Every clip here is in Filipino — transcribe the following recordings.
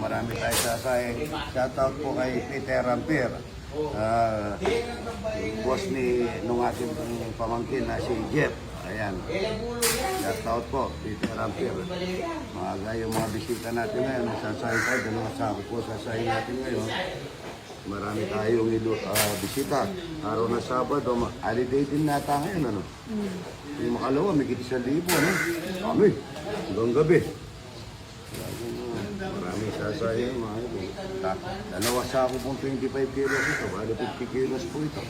marami tayo sasayang. Shoutout po kay Peter Ramper. Boss ni nung ating pamangkin na si Jeff. Ayan. Shoutout po, Peter Ramper. Yung mga bisita natin ngayon, sasayang tayo. Dalawang sako po sasayang natin ngayon. Marami tayong bisita. Araw na Sabado, holiday din nata ngayon, ano? Yung makalawa, may 1,000, ano? Kami, hanggang gabi. Marami sasayang, mga ito. Dalawa sako pong 25 kilos ito, bali 50 kilos po ito.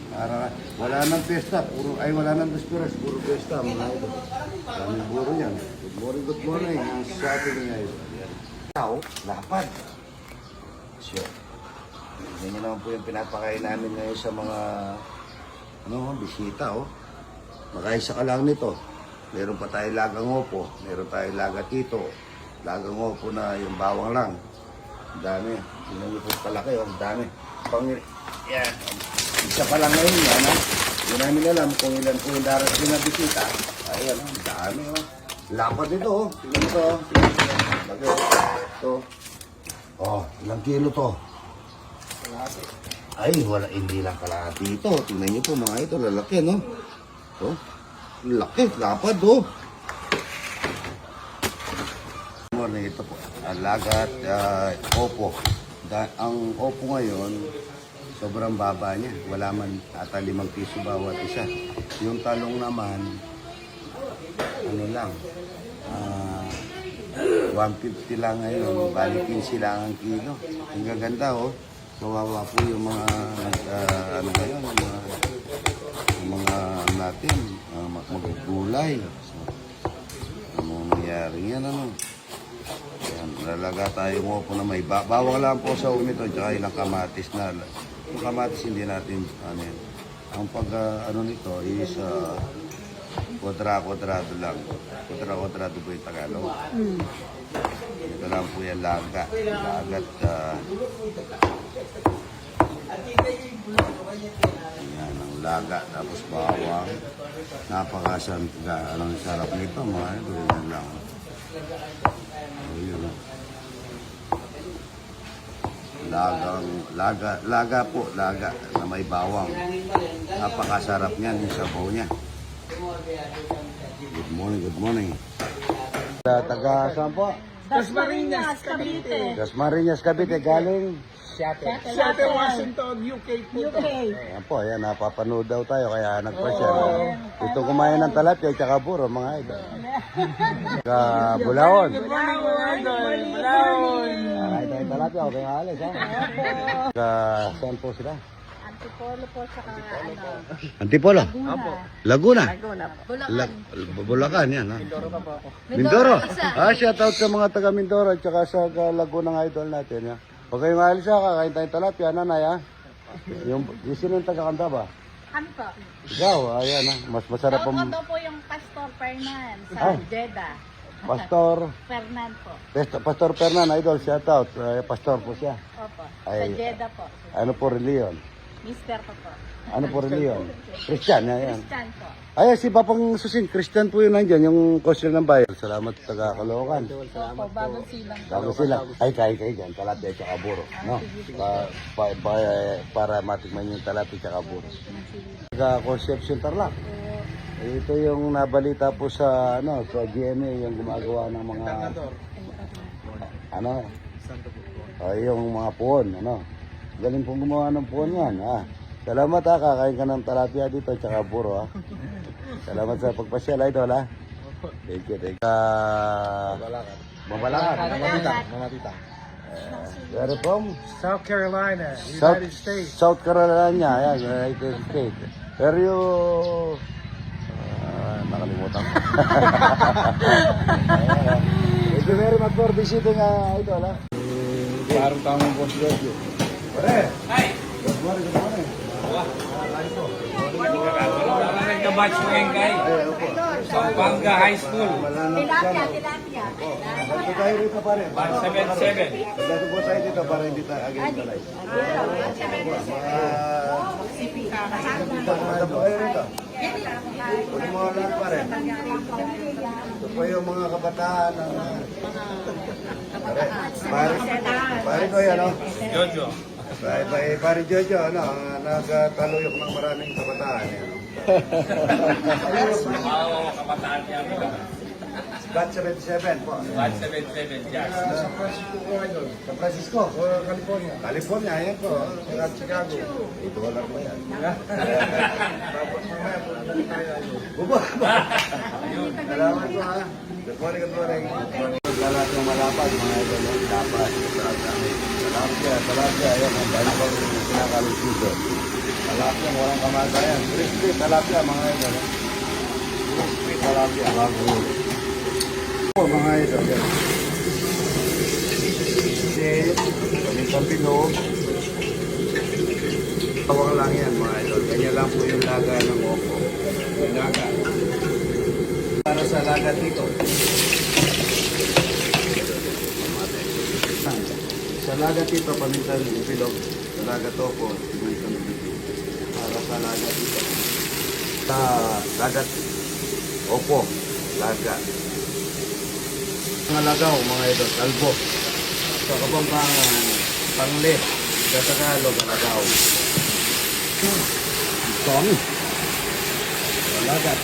Para wala nang pesta, wala nang bisperas, puro pesta, mga ito. Daming buro yan. Good morning. Ang sabi niya ito. Tao, lapad. Sure. Ganyan naman po yung pinapakain namin ngayon sa mga bisita. Makaisa ka lang nito. Meron pa tayo lagang opo, meron tayo laga tito, lagang opo na yung bawang lang. Ang dami. Tingnan niyo po palaki, ang dami. Yan. Isa pa lang ngayon yan. Hindi namin alam kung ilan po yung darating na bisita. Ayan, ang dami. Lapad ito. Tingnan mo ito. Ito. Ilang kilo to? Ay, hindi lang kalahati ito. Tingnan niyo po mga ito, lalaki, no? Laki, lapad, Ito po, lagat, opo. Ang opo ngayon, sobrang baba niya. Wala man ata 5 piso bawat isa. Yung talong naman, lang, 150 lang ngayon. Bali 15 lang ang kilo. Ang gaganda, kawawa po yung mga ngayon, yung mga natin, magugulay. Ano nangyari yan, Yan, lalaga tayo mo po na may bawang lang po sa umito, tsaka ilang kamatis na. Yung kamatis hindi natin, ang nito is kwadrado lang. Kwadrado po yung Tagalog. Ito lang po yung lagat. Yan ang laga, tapos bawang. Sarap nito, mga ito. Yan lang. Laga na may bawang. Napakasarap niyan, yung sabaw niya. Good morning. Taga saan po? Dasmariñas, Cavite. Dasmariñas, Cavite, galing Seattle, Washington, UK po. Ayan po, napapanood daw tayo, kaya nagpa-share. Ito kumain ng talapia, tsaka buro, mga idol. Bulaon. Good morning, Bulaon. Ay, tayo talapia, okay nga alis, ha? Saan po sila? Antipolo po sa Antipolo? Laguna? Bulacan. Bulacan, yan, ha? Mindoro pa po ako. Mindoro? Shout out sa mga taga Mindoro, tsaka sa Laguna ng idol natin, ha? Huwag kayong alis, ha? Kakain tayong talapia, nanay, ha? Yung sino yung taga-kanta ba? Kami po. Ikaw, ayan, ha? Mas masarap Ako daw po yung Pastor Fernan sa Jeddah. Pastor Fernan po. Pastor Fernan, idol, shout out. Pastor po siya. Opo. Sa Ay, Jeddah po. ano po reliyon? Mister po po. Ano po reliyon? Christian, ayan. Christian po. Ay, si Papang Susin, Christian po yun nandyan, yung coaster ng bayan. Salamat taga Caloocan. Opo, bagong silang. Bago sila. Ay, kain kayo dyan, talapia at buro. No? Para matikman yung talapia at buro. Taga Concepcion Tarlac. Ito yung nabalita po sa sa GMA, yung gumagawa ng mga yung mga puon, Galing pong gumawa ng puon yan, Salamat, kakain ka ng talapia dito tsaka buro, Salamat sa pagpasyal, idol, Thank you. Mamatita. Where from? South Carolina, United States. South Carolina, United States. Pero yung nakalimutan ko. Thank you very much for visiting, idol, Parang tamang boss radio. Pare! Hi! Good morning. Nagka-batch mo ngayon kay Pampanga High School. Tilapia. Ito tayo rito, pare. 177. Pagdato po tayo dito para hindi tayo again talay. Pagdato po kayo rito. Huwag mo lahat, pare. Ito po yung mga kabataan ng pare. Pare ko yan, no? Jojo. Pare Jojo, ano, nagtaluyok ng maraming kabataan. Yan, no? Oo, kabataan niya. Batch 77 po. 177 Jazz. San Francisco, California. California, yan po. At Chicago. Ito wala po yan. Tapos mamaya po natin tayo. Bubo. Salamat po ha. Good morning, good morning. Lalat ng malapad, mga idol. Dapat. Talapia. Ayan, ang dahil po yung pinakalusison. Talapia, walang kamatayan. Crispy, talapia, mga idol. Crispy, talapia. Bago. Mga idol. Kasi, pamintang pinog. Tawang lang yan, mga idol. Ganyan lang po yung laga ng opo. Yung laga. Para sa laga dito. Sa laga dito, pamintang pinog. Sa laga topo, pamintang pinog. Para sa laga dito. Sa laga opo, laga. Mga lagaw, mga idol, kalbo. Sa Kapampangan, Panglit, sa Tagalog, lagaw. Kami. Lagat.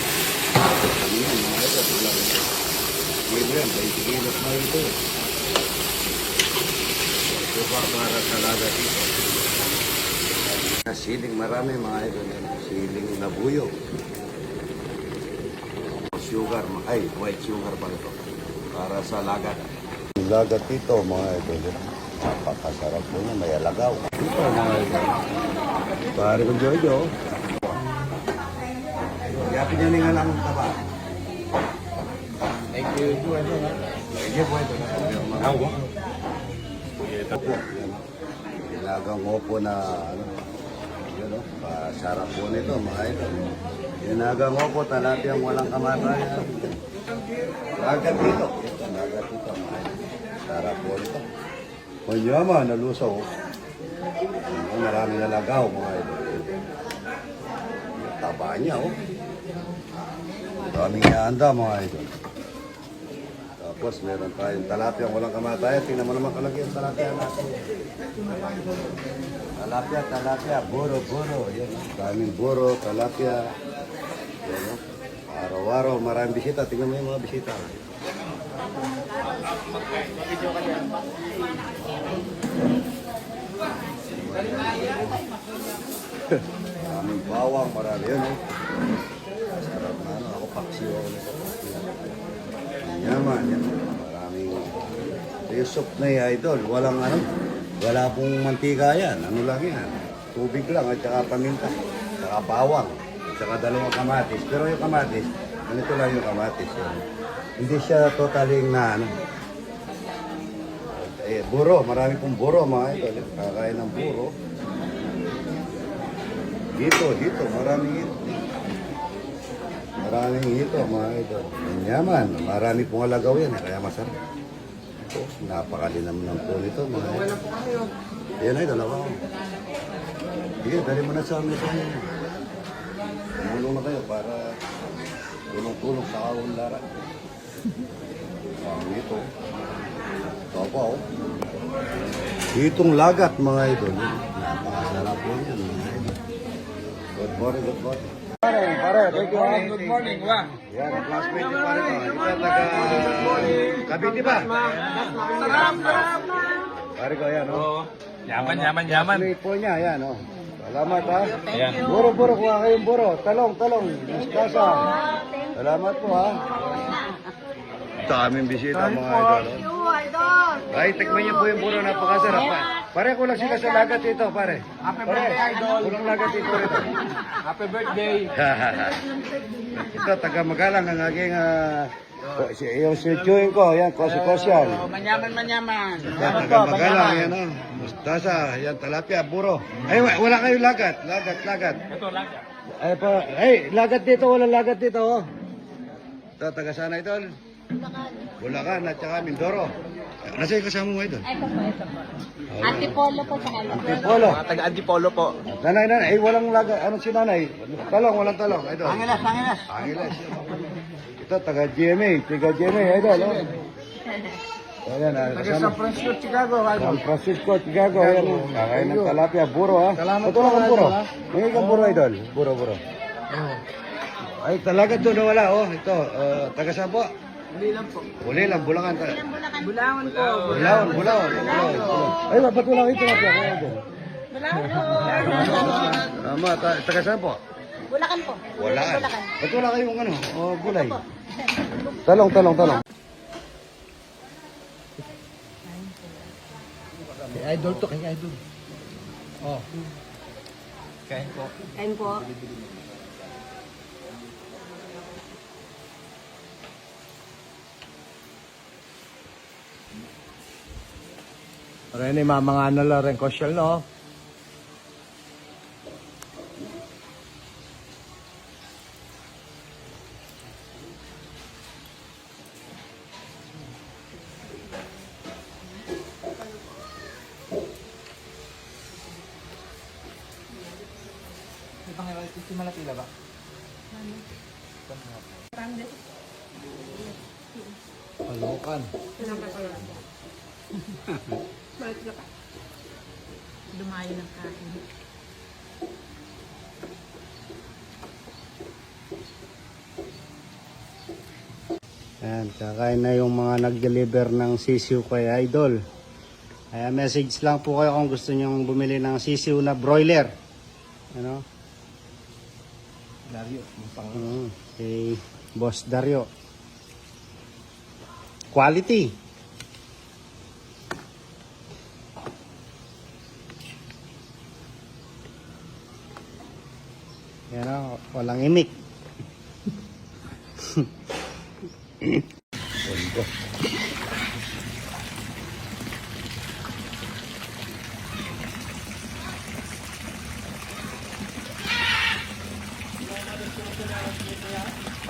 Kami yan, mga idol, lagaw. Libre yan, 20 kilos na ito. Ito pa para sa lagat ito. Siling marami, mga idol. Siling na buyo. Sugar, white sugar pa ito. Para sa lagat. Yung lagat dito, mga idol, napakasarap po niya, may alagaw. Ito, mga idol. Pare ko Jojo. Yapin niya nga lang ang taba. Thank you. Thank you po ito. Opo. Ilagang opo na, yun o, pasarap po nito, mga idol. Ilagang opo, talapiyang walang kamatayan. Lagat dito. Lagat dito. Sarap po ito. Manyaman, nalusaw. Marami nalagaw, mga idol. Taba niya, oh. Maraming ihanda, mga idol. Tapos, meron tayong talapia. Walang kamatayan. Tingnan mo naman kalagyan talapia natin. Talapia. Buro. Yan. Daming buro, talapia. Yan, oh. Araw-araw, maraming bisita. Tingnan mo yung mga bisita. Maraming bawang, marami yun. Sarap na ano, ako paksiw ako nito. Yaman, yan. Maraming yung soup na yung idol. Wala pong mantika yan. Ano lang yan. Tubig lang at saka paminta. Saka bawang. Saka dalawang kamatis. Pero yung kamatis, ganito lang yung kamatis. Yan. Hindi siya totaling na ano. Buro, marami pong buro mga idol. Kakain ng buro. Hito, maraming hito. Maraming hito mga idol. Yaman, marami pong alagaw yan. Kaya masarap. Ito, napakalinam ng po nito mga idol. Yan idol, ako. Sige, dali mo na sa amin sa inyo. Tumulong na kayo para tulong-tulong sa kaunlaran. Ito. Topo. Itong lagat mga idol. Napakasarap po yan mga idol. Good morning. Pare. Good morning, wa. Yan, ang classmate ni pare ko. Ito, taga Cavite ba? Pare ko, yan, oh. Yaman. Classmate po niya, yan, oh. Salamat, ha. Ayan. Buro, kuha kayong buro. Talong. Mustasa. Salamat po, ha. Daming bisita, mga idol. Ay, tikman niyo po yung buro, napakasarap. Pare, kulang sila sa lagat ito, pare. Happy birthday, idol. Kulang lagat ito rito. Happy birthday. Ito, taga-magalang ang aking, yung sirtuin ko, yan, kosi-kosyan. Manyaman. Yan, taga-magalang, yan, oh. Mustasa, yan, talapia, buro. Ay, wala kayong lagat. Ito lang. Lagat dito, wala lagat dito, oh. Ito, taga sana ito. Bulacan at saka Mindoro. Nasa yung kasama mo ito? Ito po. Antipolo po sa Antipolo. Taga-Antipolo po. Nanay, walang laga. Anong si nanay? Walang talong. Ito. Angeles. Ito, taga GMA, idol. Oh. Ayan, Taga San Francisco, Chicago, San idol. Francisco, Chicago. Ayan, kakain ng talapia. Buro, ha? Salamat Ito lang po, ang buro. idol, ha? Ngayon kang buro, idol. Buro. Ay, talaga to nawala, oh. Ito, taga saan po? Hindi lang po. Uli lang, Bulacan. Bulawan po. Bulawan. Ay, ba't wala kayo tilapia? Kaya idol. Bulacan po. Tama, taga saan po? Bulacan po. Wala. Bulacan. Ba't wala kayong ano? Gulay. Talong. Kay idol to, kay idol. Oh. Kain po. Kain po. Rene, mga ano lang rin kosyal, no? Malapila ba? Palokan. Dumayo ng kain. Ayan, kakain na yung mga nag-deliver ng sisiw kay Idol. Kaya message lang po kayo kung gusto nyong bumili ng sisiw na broiler. Ano? Dario, pang Kay Boss Dario. Quality. Yan o, walang imik.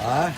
Ah?